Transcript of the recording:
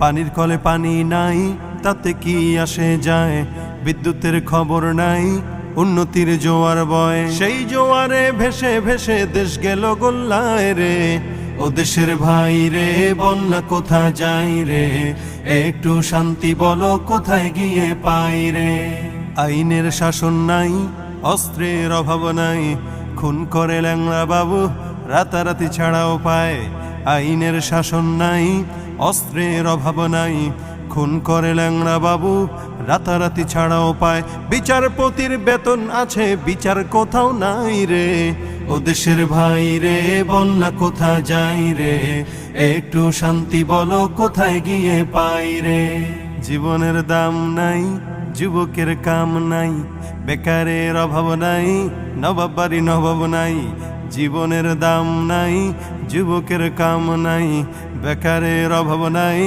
পানির কলে পানি নাই, তাতে কি আসে যায়? বিদ্যুতের খবর নাই, উন্নতির জোয়ার বয়। সেই জোয়ারে ভেসে ভেসে দেশ গেল গোল্লায় রে। ও দেশের ভাই রে, বন্যা কোথা যাই রে? একটু শান্তি বলো, কোথায় গিয়ে পাই রে? আইনের শাসন নাই, অস্ত্রের অভাব নাই, খুন করে ল্যাংড়া বাবু রাতারাতি ছাড়াও পায়। আইনের শাসন নাই, অস্ত্রের অভাব নাই, খুন করে ল্যাংড়া বাবু রাতারাতি ছাড়াও পায়। বিচারপতির বেতন আছে, বিচার কোথাও নাই রে। ও দেশের ভাই রে, বন্যা কোথা যাই রে? একটু শান্তি বলো, কোথায় গিয়ে পাই রে? জীবনের দাম নাই, যুবকের কাম নাই, বেকারের অভাব নাই, নবাব বাড়ি নবাব নাই। জীবনের দাম নাই, যুবকের কাম নাই, বেকারের অভাব নাই,